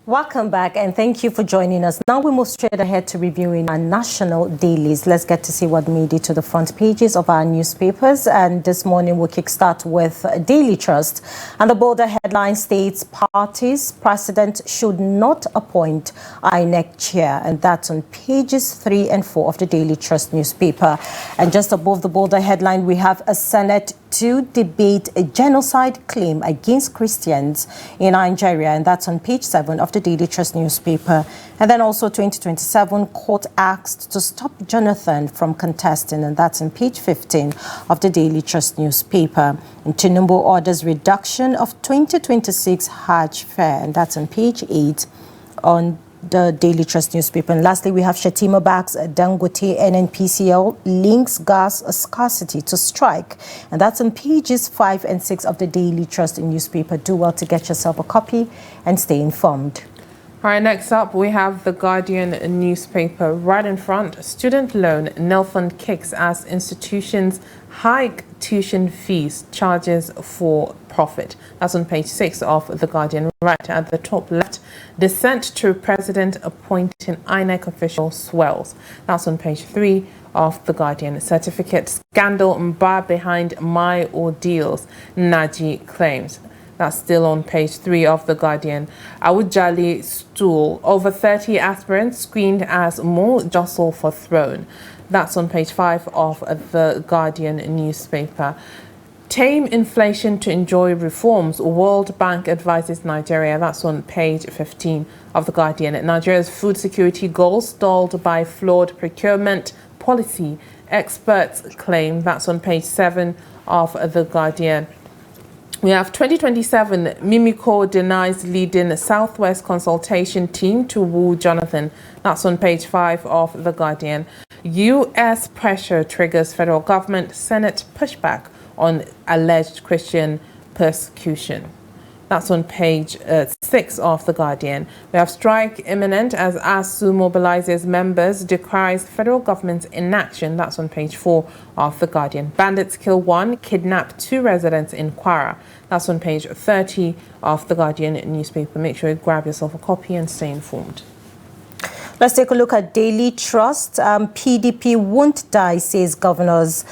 Welcome back and thank you for joining us. Now we move straight ahead to reviewing our national dailies. Let's get to see what made it to the front pages of our newspapers. And this morning we'll kickstart with Daily Trust. And the bolder headline states parties president should not appoint INEC chair. And that's on pages 3 and 4 of the Daily Trust newspaper. And just above the bolder headline, we have a Senate to debate a genocide claim against Christians in Nigeria, and that's on page 7 of the Daily Trust newspaper. And then also 2027 court asked to stop Jonathan from contesting, and that's on page 15 of the Daily Trust newspaper. And tinubu orders reduction of 2026 Hajj fare, and that's on page 8 on the Daily Trust newspaper. And lastly, we have Shatima backs Dangote NNPCL links gas scarcity to strike. And that's on pages 5 and 6 of the Daily Trust newspaper. Do well to get yourself a copy and stay informed. All right, next up, we have the Guardian newspaper. Right in front, student loan nil fund kicks as institutions hike tuition fees, charges for profit. That's on page 6 of the Guardian. Right at the top left, dissent to president appointing INEC official swells. That's on page 3 of the Guardian. Certificate scandal bar behind my ordeals, Naji claims. That's still on page 3 of the Guardian. Awujale stool. Over 30 aspirants screened as more jostle for throne. That's on page 5 of the Guardian newspaper. Tame inflation to enjoy reforms. World Bank advises Nigeria. That's on page 15 of the Guardian. Nigeria's food security goals stalled by flawed procurement policy. Experts claim. That's on page 7 of the Guardian. We have 2027, Mimiko denies leading Southwest consultation team to woo Jonathan. That's on page 5 of The Guardian. U.S. pressure triggers federal government, Senate pushback on alleged Christian persecution. That's on page 6 of The Guardian. We have strike imminent as ASU mobilizes members, decries federal government's inaction. That's on page 4 of The Guardian. Bandits kill 1, kidnap 2 residents in Kwara. That's on page 30 of The Guardian newspaper. Make sure you grab yourself a copy and stay informed. Let's take a look at Daily Trust. PDP won't die, says governors.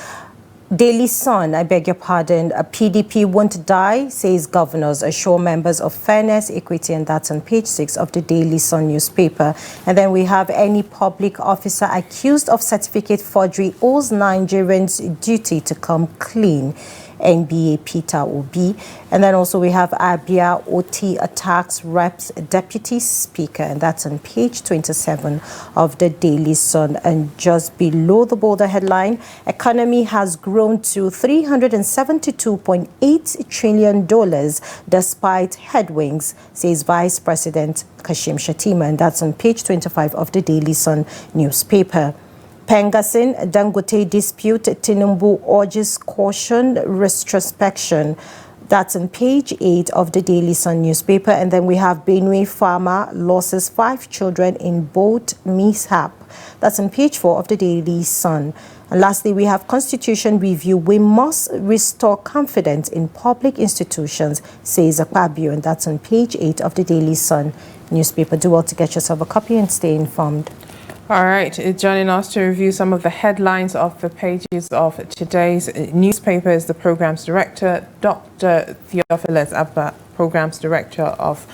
Daily Sun, I beg your pardon, PDP won't die, says governors, assure members of fairness, equity, and that's on page 6 of the Daily Sun newspaper. And then we have any public officer accused of certificate forgery owes Nigerians duty to come clean. NBA Peter Obi. And then also we have Abia OT attacks reps deputy speaker, and that's on page 27 of the Daily Sun. And just below the bolder headline, economy has grown to $372.8 trillion despite headwinds, says Vice President Kashim Shettima, and that's on page 25 of the Daily Sun newspaper. Pengasin, Dangote dispute, Tinubu urges caution, retrospection. That's on page 8 of the Daily Sun newspaper. And then we have Benue farmer loses 5 children in boat mishap. That's on page 4 of the Daily Sun. And lastly, we have Constitution review. We must restore confidence in public institutions, says Akpabio, and that's on page 8 of the Daily Sun newspaper. Do well to get yourself a copy and stay informed. All right, joining us to review some of the headlines of the pages of today's newspaper is the Programs Director, Dr. Theophilus Abba, Programs Director of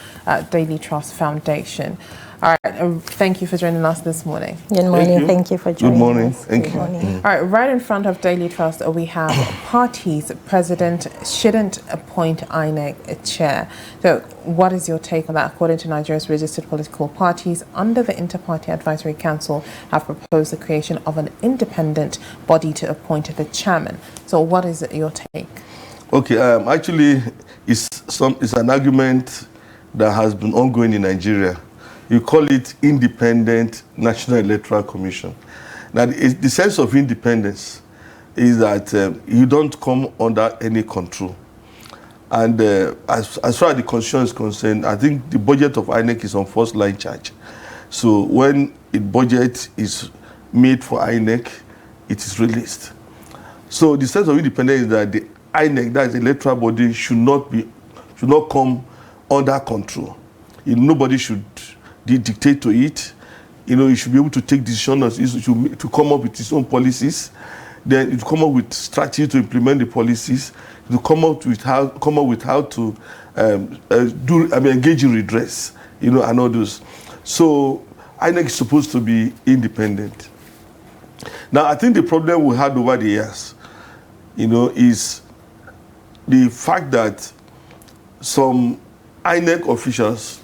Daily Trust Foundation. All right, thank you for joining us this morning. Good morning. Thank you for joining us. Good morning. Thank you. All right, right in front of Daily Trust, we have parties. President shouldn't appoint INEC a chair. So what is your take on that? According to Nigeria's registered political parties, under the Inter-Party Advisory Council, have proposed the creation of an independent body to appoint the chairman. So what is your take? Okay, actually, it's an argument that has been ongoing in Nigeria. You call it Independent National Electoral Commission. Now, the sense of independence is that you don't come under any control. And as far as the constitution is concerned, I think the budget of INEC is on first line charge. So when a budget is made for INEC, it is released. So the sense of independence is that the INEC, that is the electoral body, should not come under control. nobody should dictate to it. It should be able to take decisions, to come up with its own policies, then it come up with strategy to implement the policies, to come up with how to engage in redress, and all those. So INEC is supposed to be independent. Now, I think the problem we had over the years, is the fact that some INEC officials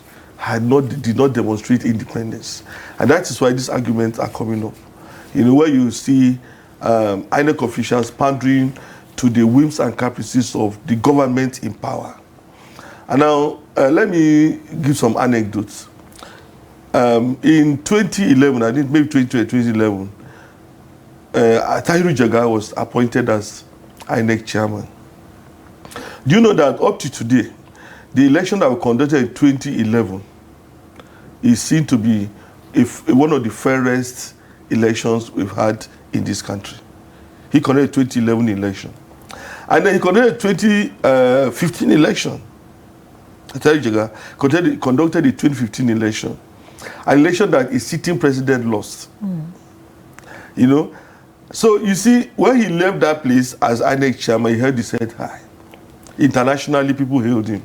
did not demonstrate independence. And that is why these arguments are coming up. Where you see INEC officials pandering to the whims and caprices of the government in power. And now, let me give some anecdotes. In 2011, I think maybe 2011, Tahiru was appointed as INEC chairman. Do you know that up to today, the election that was conducted in 2011 is seen to be one of the fairest elections we've had in this country? He conducted the 2011 election. And then he conducted the 2015 election. Tahiru conducted the 2015 election. An election that his sitting president lost. So you see, when he left that place as INEC chairman, he held his head high. Internationally, people hailed him.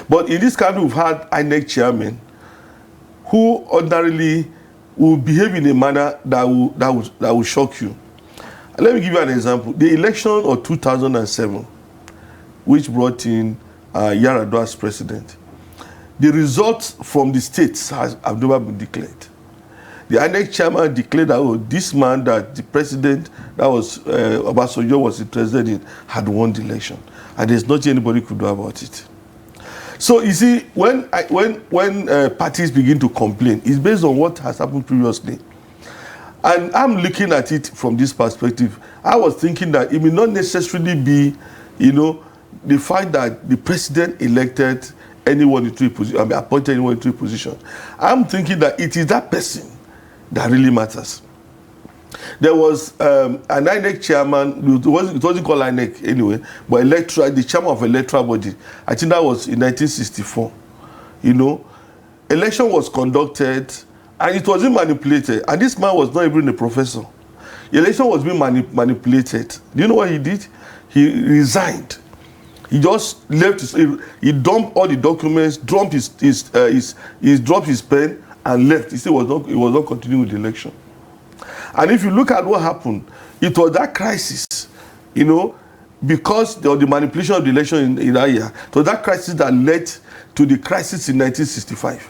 But in this country, we've had INEC chairmen who ordinarily will behave in a manner that will shock you. Let me give you an example. The election of 2007, which brought in Yar'Adua as president, the results from the states have never been declared. The INEC chairman declared that this man, that the president, that was Obasanjo was interested in, had won the election, and there's nothing anybody could do about it. So you see, when parties begin to complain, it's based on what has happened previously. And I'm looking at it from this perspective. I was thinking that it may not necessarily be, the fact that the president elected anyone into a position, appointed anyone into a position. I'm thinking that it is that person that really matters. There was an INEC chairman, it wasn't called INEC anyway, but the chairman of electoral body. I think that was in 1964. Election was conducted and it wasn't manipulated. And this man was not even a professor. The election was being manipulated. Do you know what he did? He resigned. He just left. He dumped all the documents, dropped his pen, and left. He said he was not continuing with the election. And if you look at what happened, it was that crisis, because of the manipulation of the election in that year. It was that crisis that led to the crisis in 1965,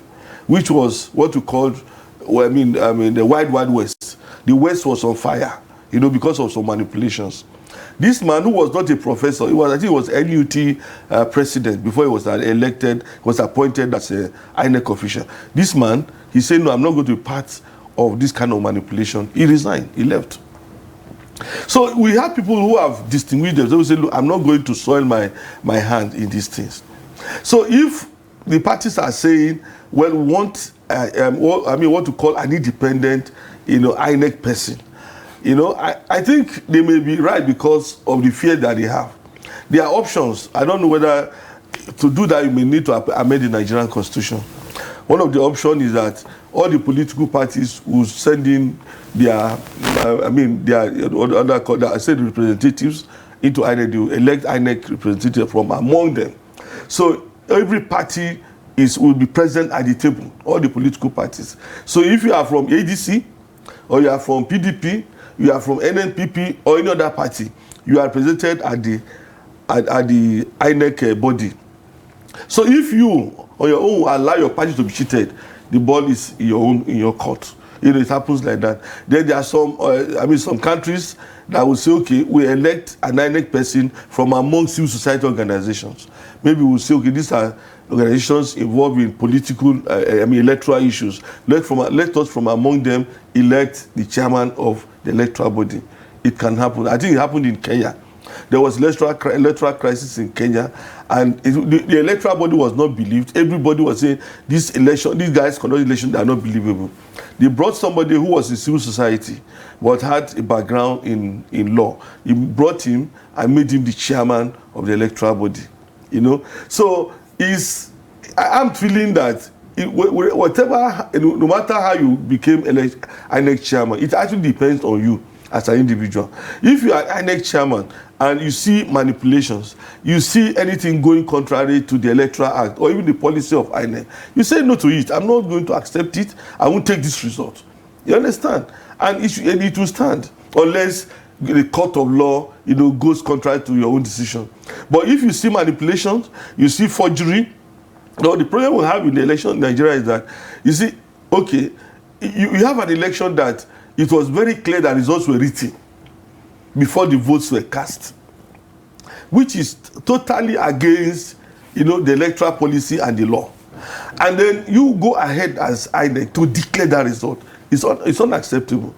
which was what we called, the Wild Wild West. The West was on fire, because of some manipulations. This man, who was not a professor, I think he was NUT president before he was elected, was appointed as an INEC official. This man, he said, no, I'm not going to be part of this kind of manipulation. He resigned, he left. So we have people who have distinguished themselves. They say, look, I'm not going to soil my hand in these things. So if the parties are saying, well, we want, what to call an independent, INEC person, I think they may be right because of the fear that they have. There are options. I don't know whether to do that you may need to amend the Nigerian Constitution. One of the options is that all the political parties will send in their representatives into INEC. They will elect INEC representatives from among them. So every party will be present at the table, all the political parties. So if you are from ADC, or you are from PDP, you are from NNPP, or any other party, you are represented at the INEC body. So if you, on your own, allow your party to be cheated, the ball is in your court. It happens like that. Then there are some countries that will say, okay, we elect an INEC person from among civil society organizations. Maybe we'll say, okay, these are organizations involved in political, electoral issues. Let us from among them elect the chairman of the electoral body. It can happen. I think it happened in Kenya. There was electoral crisis in Kenya, and the electoral body was not believed. Everybody was saying these guys conduct elections that are not believable. They brought somebody who was in civil society but had a background in law. He brought him and made him the chairman of the electoral body. So I'm feeling that whatever, no matter how you became INEC chairman, it actually depends on you as an individual. If you are INEC chairman and you see manipulations, you see anything going contrary to the Electoral Act or even the policy of INEC, you say no to it. I'm not going to accept it. I won't take this result. You understand? And it will stand unless the court of law, goes contrary to your own decision. But if you see manipulations, you see forgery, the problem we have in the election in Nigeria is that, you see, okay, you have an election that it was very clear that results were written before the votes were cast, which is totally against, the electoral policy and the law. And then you go ahead as INEC to declare that result. It's unacceptable.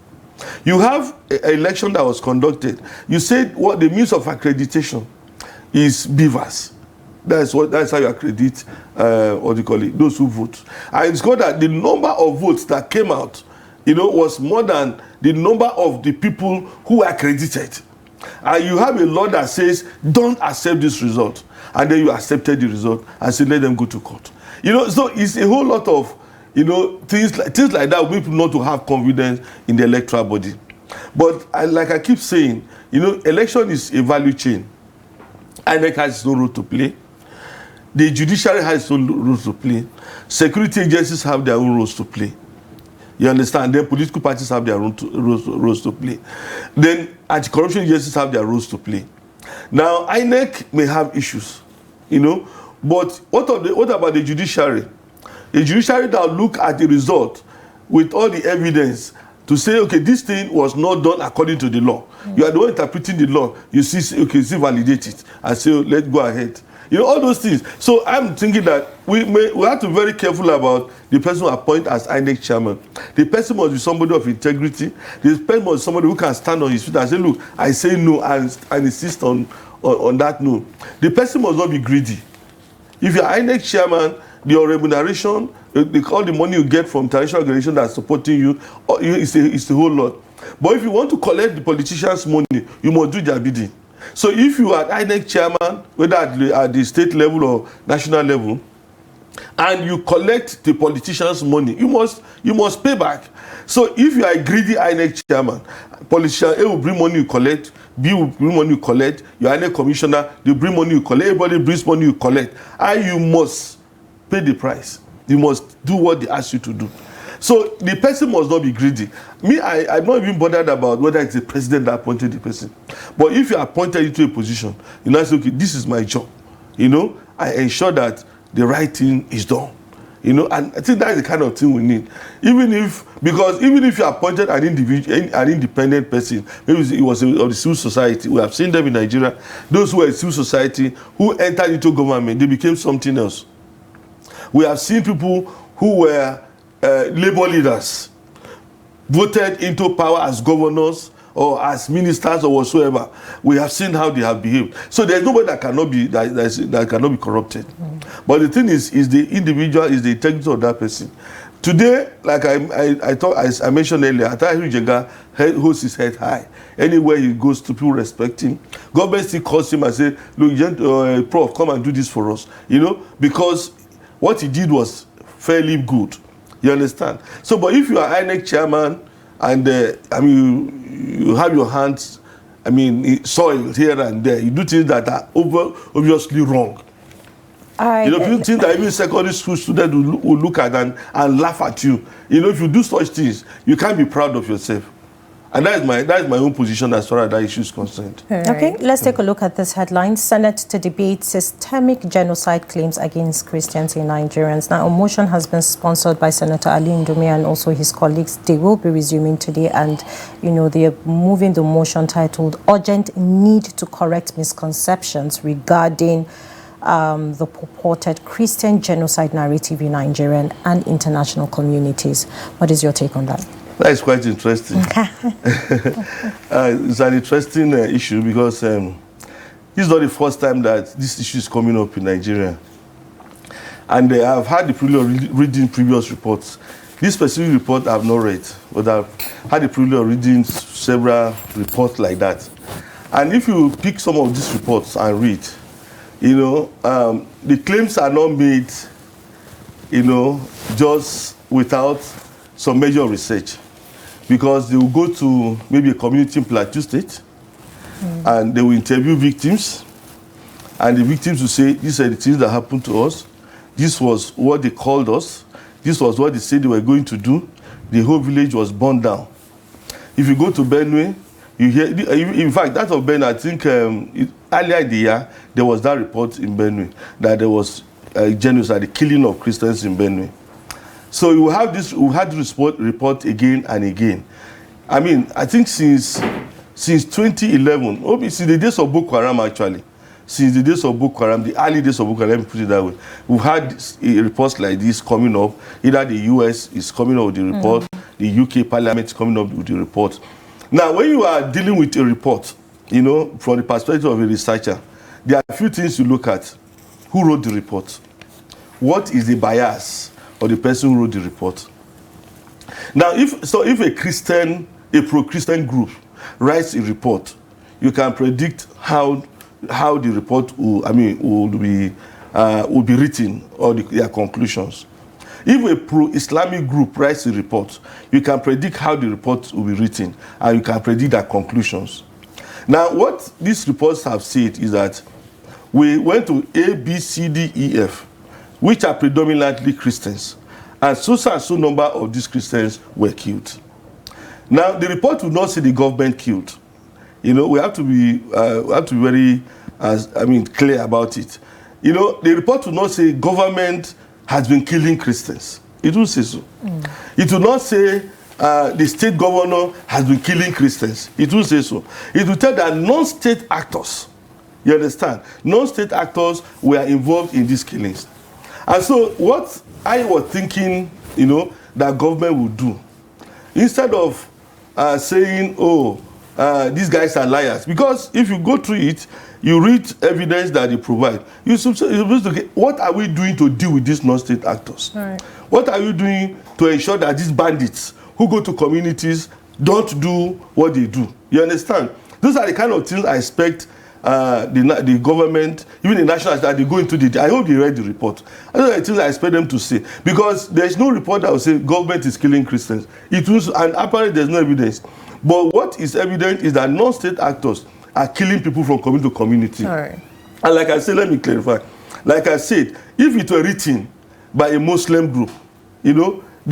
You have an election that was conducted. You said what the means of accreditation is beavers. That's how you accredit, those who vote. And it's called that the number of votes that came out, was more than the number of the people who were accredited. And you have a law that says, don't accept this result. And then you accepted the result and say, let them go to court. So it's a whole lot of, things like that, people not to have confidence in the electoral body. But like I keep saying, election is a value chain. INEC has its own role to play. The judiciary has its own roles to play. Security agencies have their own roles to play. You understand? Then political parties have their own roles to play. Then anti-corruption agencies have their roles to play. Now, INEC may have issues, but what about the judiciary? The judiciary that look at the result with all the evidence to say, okay, this thing was not done according to the law. You are the one interpreting the law. You see, okay, validate it and say, oh, let's go ahead. All those things. So I'm thinking that we have to be very careful about the person who appoint as INEC chairman. The person must be somebody of integrity. The person must be somebody who can stand on his feet and say, look, I say no and insist on that no. The person must not be greedy. If you're INEC chairman, your remuneration, all the money you get from international organizations that are supporting you, it's a whole lot. But if you want to collect the politicians' money, you must do their bidding. So if you are INEC chairman, whether at the state level or national level, and you collect the politicians' money, you must pay back. So if you are a greedy INEC chairman, politician A will bring money you collect, B will bring money you collect, your INEC commissioner, they bring money you collect, everybody brings money you collect, and you must pay the price. You must do what they ask you to do. So the person must not be greedy. I'm not even bothered about whether it's the president that appointed the person. But if you are appointed into a position, you say, okay, this is my job. I ensure that the right thing is done. And I think that's the kind of thing we need. Even if you appointed an independent person, maybe it was of the civil society, we have seen them in Nigeria, those who were in civil society, who entered into government, they became something else. We have seen people who were labor leaders voted into power as governors or as ministers or whatsoever. We have seen how they have behaved. So there's nobody that cannot be corrupted. But the thing is the individual, is the integrity of that person. Today, like I mentioned earlier, Atahiru Jega holds his head high. Anywhere he goes to, people respect him. Government still calls him and say, look, Prof, come and do this for us. Because what he did was fairly good. You understand? So, but if you are INEC chairman and you have your hands, soiled here and there, you do things that are obviously wrong. You think that even secondary school students will look at and laugh at you. If you do such things, you can't be proud of yourself. And that is my own position as far as that issue is concerned. Okay, let's take a look at this headline. Senate to debate systemic genocide claims against Christians in Nigerians. Now, a motion has been sponsored by Senator Ali Ndume and also his colleagues. They will be resuming today, and they are moving the motion titled "Urgent Need to Correct Misconceptions Regarding the Purported Christian Genocide Narrative in Nigerian and International Communities." What is your take on that? That is quite interesting. It's an interesting issue because this is not the first time that this issue is coming up in Nigeria. And I've had the privilege of reading previous reports. This specific report I've not read, but I've had the privilege of reading several reports like that. And if you pick some of these reports and read, the claims are not made just without some major research, because they will go to maybe a community in Plateau State, and they will interview victims, and the victims will say, these are the things that happened to us, this was what they called us, this was what they said they were going to do, the whole village was burned down. If you go to Benue, you hear, in fact, that of Benue, I think earlier in the year, there was that report in Benue that there was genocide, the killing of Christians in Benue. So we had this report again and again. I mean, I think since 2011, since the days of Boko Haram actually, since the days of Boko Haram, the early days of Boko Haram, let me put it that way, we've had reports like this coming up. Either the US is coming up with the report, the UK Parliament is coming up with the report. Now, when you are dealing with a report, from the perspective of a researcher, there are a few things you look at. Who wrote the report? What is the bias of the person who wrote the report? Now, if a pro-Christian group writes a report, you can predict how the report will be written, or their conclusions. If a pro-Islamic group writes a report, you can predict how the report will be written, and you can predict their conclusions. Now, what these reports have said is that we went to A, B, C, D, E, F, which are predominantly Christians, and so number of these Christians were killed. Now, the report will not say the government killed. We have to be very, clear about it. The report will not say government has been killing Christians. It will say so. It will not say the state governor has been killing Christians. It will say so. It will tell that non-state actors, you understand, non-state actors were involved in these killings. And so what I was thinking, that government would do, instead of saying, these guys are liars, because if you go through it, you read evidence that they provide. You're supposed to get, what are we doing to deal with these non-state actors? Right. What are you doing to ensure that these bandits who go to communities don't do what they do? You understand? Those are the kind of things I expect the government, even the national, that they go into the. I hope they read the report. Those are the things I expect them to say, because there is no report that will say government is killing Christians. It was, and apparently there's no evidence. But what is evident is that non-state actors are killing people from community to community. Right. And like I said, let me clarify. Like I said, if it were written by a Muslim group, they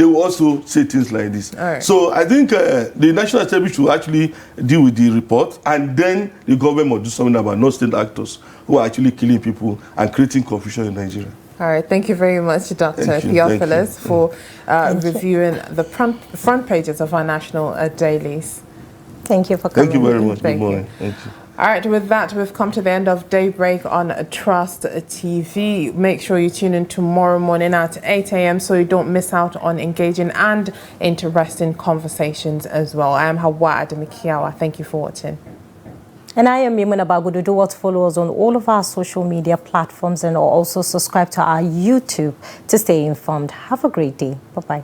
will also say things like this. Right. So I think the National Assembly should actually deal with the report, and then the government must do something about non-state actors who are actually killing people and creating confusion in Nigeria. All right, thank you very much, Dr. Theophilus, for reviewing the front pages of our national dailies. Thank you for coming. Thank you very much. Good morning. Thank you. All right, with that, we've come to the end of Daybreak on Trust TV. Make sure you tune in tomorrow morning at 8 a.m. so you don't miss out on engaging and interesting conversations as well. I am Hawa Ademikiawa. Thank you for watching. And I am Yemuna Bagudu. Do what follow us on all of our social media platforms, and also subscribe to our YouTube to stay informed. Have a great day. Bye-bye.